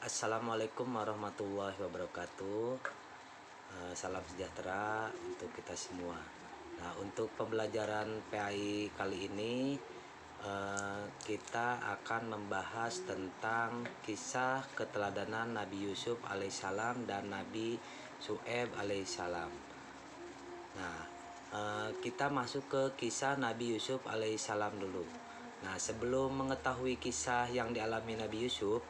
Assalamualaikum warahmatullahi wabarakatuh. Salam sejahtera untuk kita semua. Nah, untuk pembelajaran PAI kali ini kita akan membahas tentang kisah keteladanan Nabi Yusuf alaihissalam dan Nabi Syu'aib alaihissalam. Nah, kita masuk ke kisah Nabi Yusuf alaihissalam dulu. Nah, sebelum mengetahui kisah yang dialami Nabi Yusuf,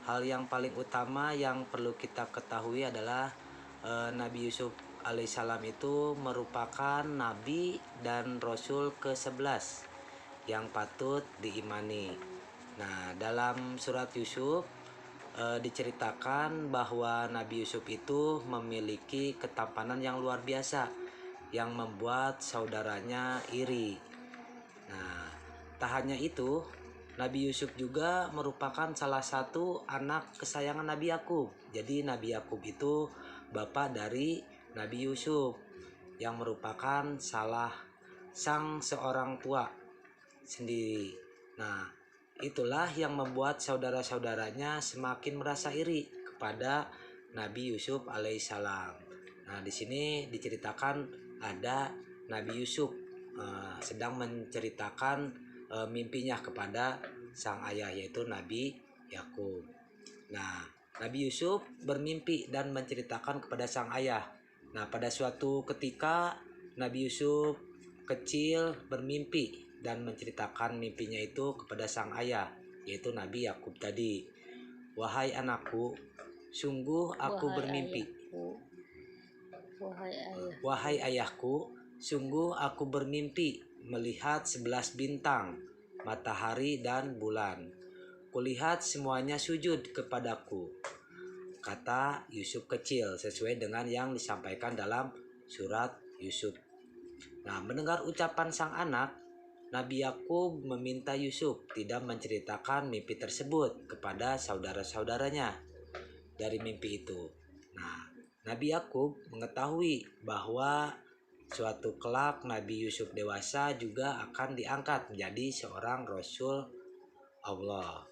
hal yang paling utama yang perlu kita ketahui adalah Nabi Yusuf alaihissalam itu merupakan nabi dan rasul ke-11 yang patut diimani. Nah, dalam surat Yusuf diceritakan bahwa Nabi Yusuf itu memiliki ketampanan yang luar biasa yang membuat saudaranya iri. Nah, tak hanya itu, Nabi Yusuf juga merupakan salah satu anak kesayangan Nabi Yakub. Jadi Nabi Yakub itu bapak dari Nabi Yusuf yang merupakan sang seorang tua sendiri. Nah, itulah yang membuat saudara-saudaranya semakin merasa iri kepada Nabi Yusuf alaihissalam. Nah, di sini diceritakan ada Nabi Yusuf sedang menceritakan mimpinya kepada sang ayah, yaitu Nabi Yakub. Nah, Nabi Yusuf bermimpi dan menceritakan kepada sang ayah. Nah, pada suatu ketika Nabi Yusuf kecil bermimpi dan menceritakan mimpinya itu kepada sang ayah, yaitu Nabi Yakub tadi. Wahai anakku, sungguh aku bermimpi. Wahai ayahku, sungguh aku bermimpi melihat 11 bintang, matahari dan bulan. Kulihat semuanya sujud kepadaku, kata Yusuf kecil, sesuai dengan yang disampaikan dalam surat Yusuf. Nah, mendengar ucapan sang anak, Nabi Yakub meminta Yusuf tidak menceritakan mimpi tersebut kepada saudara-saudaranya dari mimpi itu. Nah, Nabi Yakub mengetahui bahwa suatu kelak Nabi Yusuf dewasa juga akan diangkat menjadi seorang Rasul Allah.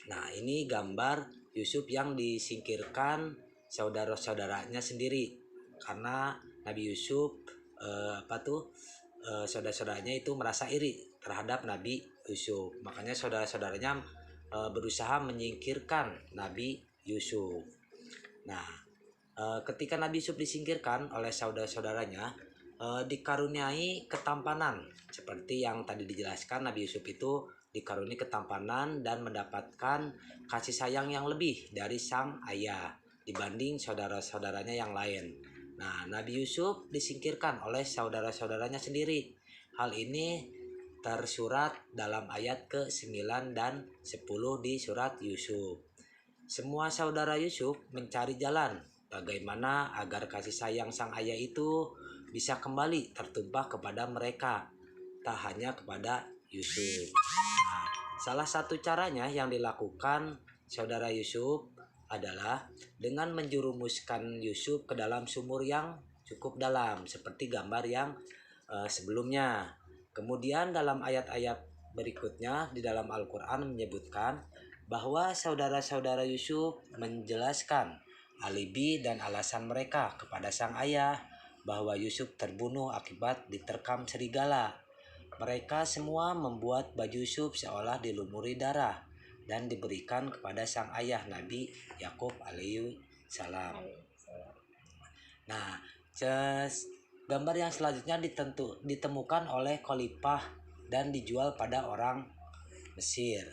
Nah, ini gambar Yusuf yang disingkirkan saudara-saudaranya sendiri, karena Nabi Yusuf saudara-saudaranya itu merasa iri terhadap Nabi Yusuf. Makanya saudara-saudaranya berusaha menyingkirkan Nabi Yusuf. Nah, ketika Nabi Yusuf disingkirkan oleh saudara-saudaranya, dikaruniai ketampanan. Seperti yang tadi dijelaskan, Nabi Yusuf itu dikaruniai ketampanan dan mendapatkan kasih sayang yang lebih dari sang ayah dibanding saudara-saudaranya yang lain. Nah, Nabi Yusuf disingkirkan oleh saudara-saudaranya sendiri. Hal ini tersurat dalam ayat ke-9 dan 10 di surat Yusuf. Semua saudara Yusuf mencari jalan bagaimana agar kasih sayang sang ayah itu bisa kembali tertumpah kepada mereka, tak hanya kepada Yusuf. Nah, salah satu caranya yang dilakukan saudara Yusuf adalah dengan menjerumuskan Yusuf ke dalam sumur yang cukup dalam, seperti gambar yang sebelumnya. Kemudian dalam ayat-ayat berikutnya di dalam Al-Quran menyebutkan bahwa saudara-saudara Yusuf menjelaskan alibi dan alasan mereka kepada sang ayah bahwa Yusuf terbunuh akibat diterkam serigala. Mereka semua membuat baju Yusuf seolah dilumuri darah dan diberikan kepada sang ayah Nabi Yakub alaihissalam. Nah, gambar yang selanjutnya ditemukan oleh Khalifah dan dijual pada orang Mesir.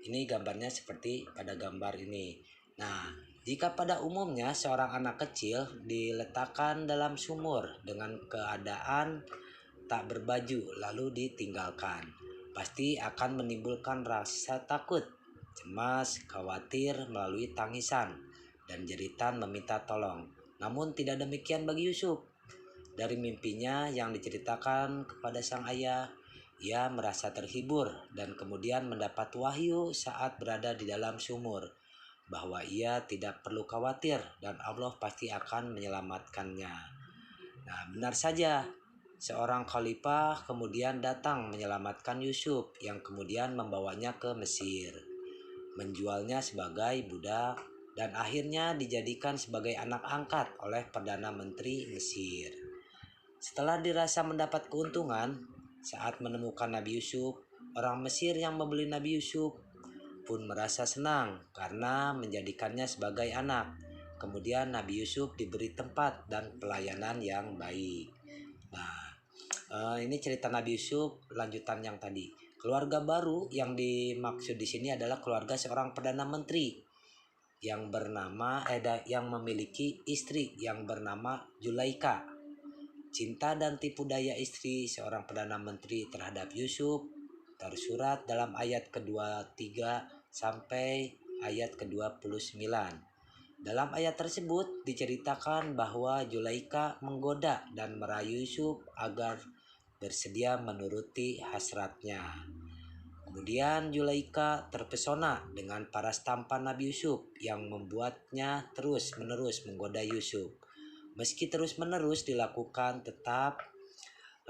Ini gambarnya seperti pada gambar ini. Nah, jika pada umumnya seorang anak kecil diletakkan dalam sumur dengan keadaan tak berbaju lalu ditinggalkan, pasti akan menimbulkan rasa takut, cemas, khawatir melalui tangisan dan jeritan meminta tolong. Namun tidak demikian bagi Yusuf. Dari mimpinya yang diceritakan kepada sang ayah, ia merasa terhibur dan kemudian mendapat wahyu saat berada di dalam sumur bahwa ia tidak perlu khawatir dan Allah pasti akan menyelamatkannya. Nah, benar saja, seorang khalifah kemudian datang menyelamatkan Yusuf yang kemudian membawanya ke Mesir. menjualnya sebagai budak, dan akhirnya dijadikan sebagai anak angkat oleh Perdana Menteri Mesir. Setelah dirasa mendapat keuntungan saat menemukan Nabi Yusuf, orang Mesir yang membeli Nabi Yusuf pun merasa senang karena menjadikannya sebagai anak. Kemudian Nabi Yusuf diberi tempat dan pelayanan yang baik. Nah, ini cerita Nabi Yusuf lanjutan yang tadi. Keluarga baru yang dimaksud di sini adalah keluarga seorang perdana menteri yang yang memiliki istri yang bernama Zulaika. Cinta dan tipu daya istri seorang perdana menteri terhadap Yusuf tersurat dalam ayat ke-23 sampai ayat ke-29. Dalam ayat tersebut diceritakan bahwa Zulaika menggoda dan merayu Yusuf agar bersedia menuruti hasratnya. Kemudian Zulaika terpesona dengan paras tampan Nabi Yusuf yang membuatnya terus-menerus menggoda Yusuf. Meski terus-menerus dilakukan, tetap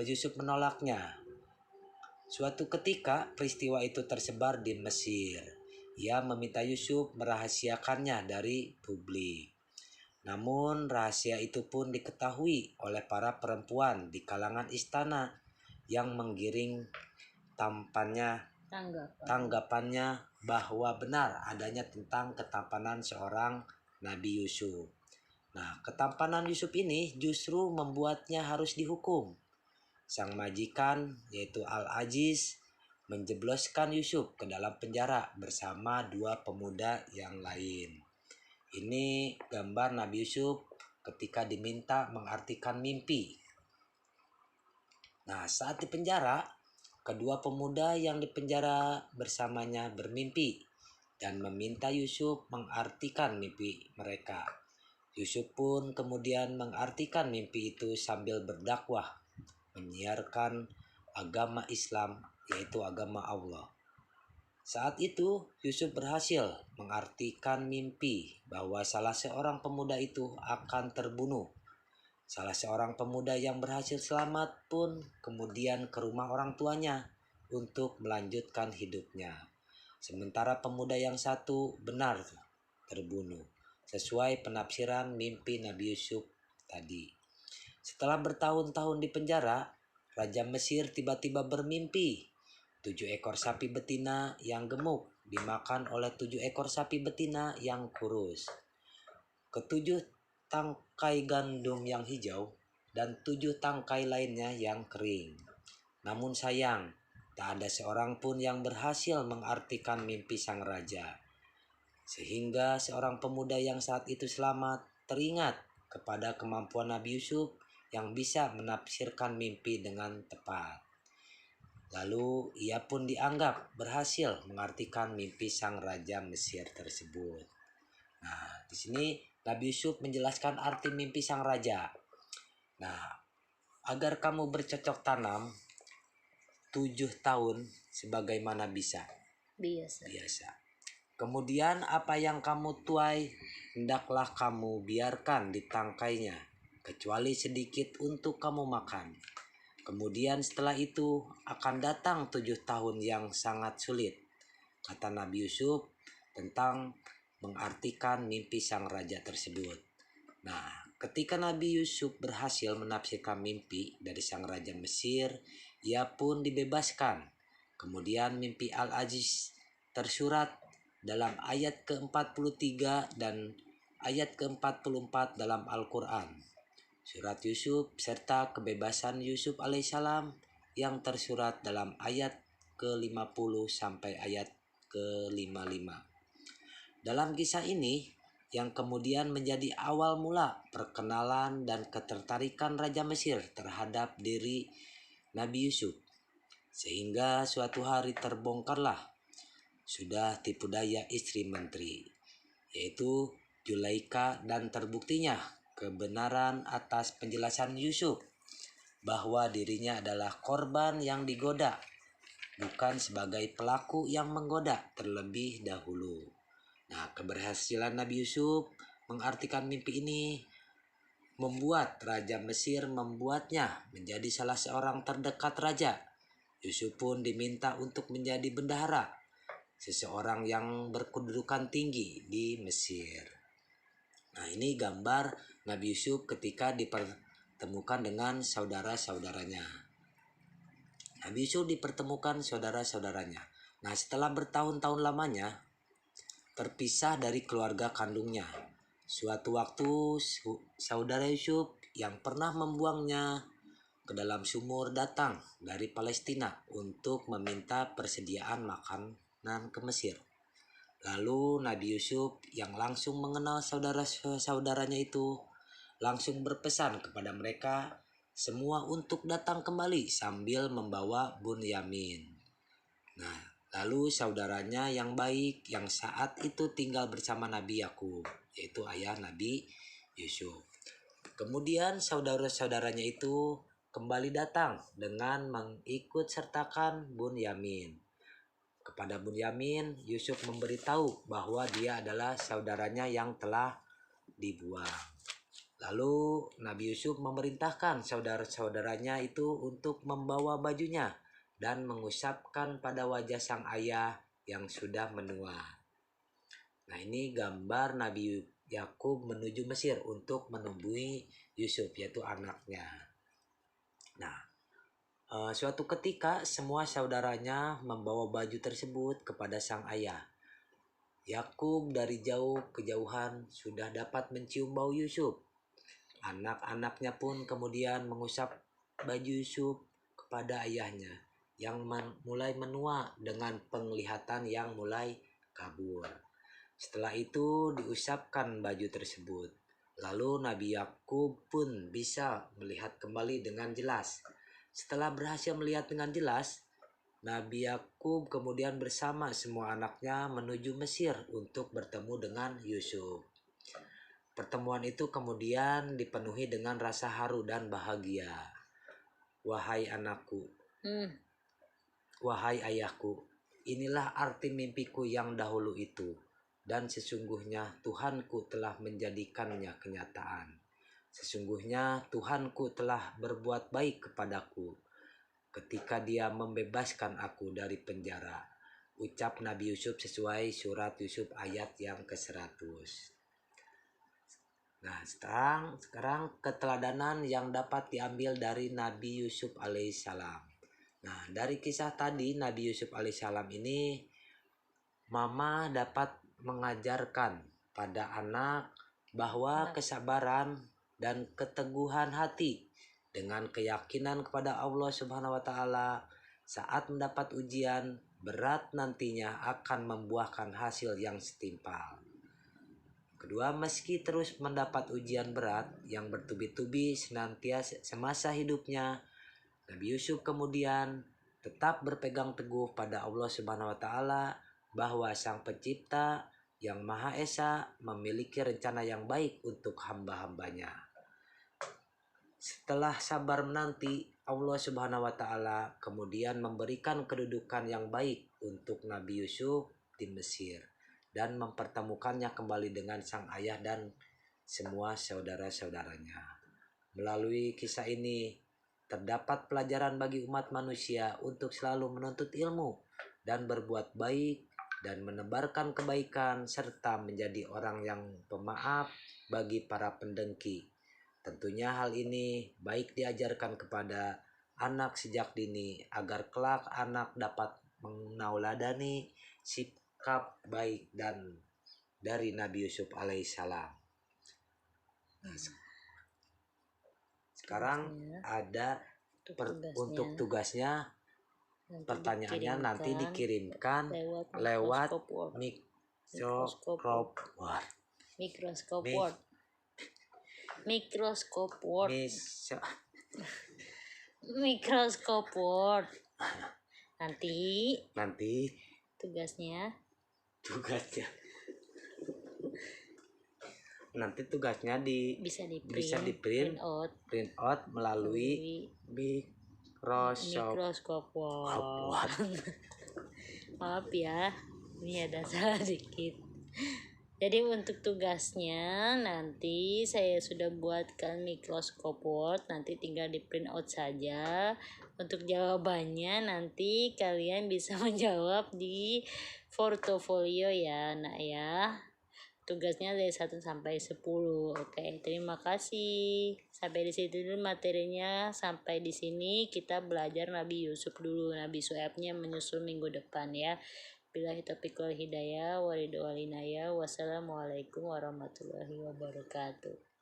Yusuf menolaknya. Suatu ketika peristiwa itu tersebar di Mesir. Ia meminta Yusuf merahasiakannya dari publik. Namun rahasia itu pun diketahui oleh para perempuan di kalangan istana yang menggiring tanggapannya bahwa benar adanya tentang ketampanan seorang Nabi Yusuf. Nah, ketampanan Yusuf ini justru membuatnya harus dihukum. Sang majikan yaitu Al-Aziz menjebloskan Yusuf ke dalam penjara bersama dua pemuda yang lain. Ini gambar Nabi Yusuf ketika diminta mengartikan mimpi. Nah, saat di penjara, kedua pemuda yang dipenjara bersamanya bermimpi dan meminta Yusuf mengartikan mimpi mereka. Yusuf pun kemudian mengartikan mimpi itu sambil berdakwah, menyiarkan agama Islam, yaitu agama Allah. Saat itu Yusuf berhasil mengartikan mimpi bahwa salah seorang pemuda itu akan terbunuh. Salah seorang pemuda yang berhasil selamat pun kemudian ke rumah orang tuanya untuk melanjutkan hidupnya. Sementara pemuda yang satu benar terbunuh, sesuai penafsiran mimpi Nabi Yusuf tadi. Setelah bertahun-tahun di penjara, Raja Mesir tiba-tiba bermimpi 7 ekor sapi betina yang gemuk dimakan oleh 7 ekor sapi betina yang kurus. Ketujuh tangkai gandum yang hijau dan 7 tangkai lainnya yang kering. Namun sayang, tak ada seorang pun yang berhasil mengartikan mimpi sang raja. Sehingga seorang pemuda yang saat itu selamat teringat kepada kemampuan Nabi Yusuf yang bisa menafsirkan mimpi dengan tepat. Lalu ia pun dianggap berhasil mengartikan mimpi sang raja Mesir tersebut. Nah, di sini Nabi Yusuf menjelaskan arti mimpi sang raja. Nah, agar kamu bercocok tanam 7 tahun sebagaimana biasa. Kemudian apa yang kamu tuai hendaklah kamu biarkan di tangkainya, kecuali sedikit untuk kamu makan. Kemudian setelah itu akan datang 7 tahun yang sangat sulit, kata Nabi Yusuf tentang mengartikan mimpi sang raja tersebut. Nah, ketika Nabi Yusuf berhasil menafsirkan mimpi dari sang raja Mesir, ia pun dibebaskan. Kemudian mimpi Al-Aziz tersurat dalam ayat ke-43 dan ayat ke-44 dalam Al-Quran. Surat Yusuf serta kebebasan Yusuf alaihissalam yang tersurat dalam ayat ke-50 sampai ayat ke-55. Dalam kisah ini yang kemudian menjadi awal mula perkenalan dan ketertarikan Raja Mesir terhadap diri Nabi Yusuf. Sehingga suatu hari terbongkarlah sudah tipu daya istri menteri, yaitu Zulaika, dan terbuktinya kebenaran atas penjelasan Yusuf bahwa dirinya adalah korban yang digoda, bukan sebagai pelaku yang menggoda terlebih dahulu. Nah, keberhasilan Nabi Yusuf mengartikan mimpi ini membuat Raja Mesir membuatnya menjadi salah seorang terdekat raja. Yusuf pun diminta untuk menjadi bendahara seseorang yang berkedudukan tinggi di Mesir. Nah, ini gambar Nabi Yusuf ketika dipertemukan dengan saudara-saudaranya. Nabi Yusuf dipertemukan saudara-saudaranya. Nah, setelah bertahun-tahun lamanya terpisah dari keluarga kandungnya. Suatu waktu saudara Yusuf yang pernah membuangnya ke dalam sumur datang dari Palestina untuk meminta persediaan makanan ke Mesir. Lalu Nabi Yusuf yang langsung mengenal saudara-saudaranya itu langsung berpesan kepada mereka semua untuk datang kembali sambil membawa Bunyamin. Nah, lalu saudaranya yang baik yang saat itu tinggal bersama Nabi Yakub, yaitu ayah Nabi Yusuf. Kemudian saudara-saudaranya itu kembali datang dengan mengikut sertakan Bunyamin. Kepada Bunyamin, Yusuf memberitahu bahwa dia adalah saudaranya yang telah dibuang. Lalu Nabi Yusuf memerintahkan saudara-saudaranya itu untuk membawa bajunya dan mengusapkan pada wajah sang ayah yang sudah menua. Nah, ini gambar Nabi Yakub menuju Mesir untuk menemui Yusuf, yaitu anaknya. Nah, suatu ketika semua saudaranya membawa baju tersebut kepada sang ayah. Yakub dari jauh kejauhan sudah dapat mencium bau Yusuf. Anak-anaknya pun kemudian mengusap baju Yusuf kepada ayahnya yang mulai menua dengan penglihatan yang mulai kabur. Setelah itu diusapkan baju tersebut. Lalu Nabi Yakub pun bisa melihat kembali dengan jelas. Setelah berhasil melihat dengan jelas, Nabi Yakub kemudian bersama semua anaknya menuju Mesir untuk bertemu dengan Yusuf. Pertemuan itu kemudian dipenuhi dengan rasa haru dan bahagia. Wahai anakku, wahai ayahku, inilah arti mimpiku yang dahulu itu, dan sesungguhnya Tuhanku telah menjadikannya kenyataan. Sesungguhnya Tuhanku telah berbuat baik kepadaku ketika Dia membebaskan aku dari penjara. Ucap Nabi Yusuf sesuai surat Yusuf ayat yang ke-100. Nah, sekarang keteladanan yang dapat diambil dari Nabi Yusuf alaihissalam. Nah, dari kisah tadi Nabi Yusuf alaihissalam ini, mama dapat mengajarkan pada anak bahwa kesabaran dan keteguhan hati dengan keyakinan kepada Allah Subhanahu wa taala saat mendapat ujian berat nantinya akan membuahkan hasil yang setimpal. Kedua, meski terus mendapat ujian berat yang bertubi-tubi senantiasa semasa hidupnya, Nabi Yusuf kemudian tetap berpegang teguh pada Allah Subhanahu wa taala bahwa Sang Pencipta yang Maha Esa memiliki rencana yang baik untuk hamba-hambanya. Setelah sabar menanti, Allah Subhanahu wa taala kemudian memberikan kedudukan yang baik untuk Nabi Yusuf di Mesir dan mempertemukannya kembali dengan sang ayah dan semua saudara-saudaranya. Melalui kisah ini terdapat pelajaran bagi umat manusia untuk selalu menuntut ilmu dan berbuat baik dan menebarkan kebaikan serta menjadi orang yang pemaaf bagi para pendengki. Tentunya hal ini baik diajarkan kepada anak sejak dini agar kelak anak dapat menauladani sikap baik dan dari Nabi Yusuf alaihissalam. Sekarang ada untuk tugasnya, pertanyaannya nanti dikirimkan lewat Microsoft Word. Nanti tugasnya bisa di print out melalui Microsoft Word. Maaf ya, ini ada salah dikit. Jadi untuk tugasnya nanti saya sudah buatkan Microsoft Word, nanti tinggal di print out saja. Untuk jawabannya nanti kalian bisa menjawab di portofolio ya nak ya. Tugasnya dari 1 sampai 10. Oke, terima kasih. Sampai di situ dulu materinya. Sampai di sini kita belajar Nabi Yusuf dulu. Nabi Syuaibnya menyusul minggu depan ya. Billahi taufiq wal hidayah. Wassalamualaikum warahmatullahi wabarakatuh.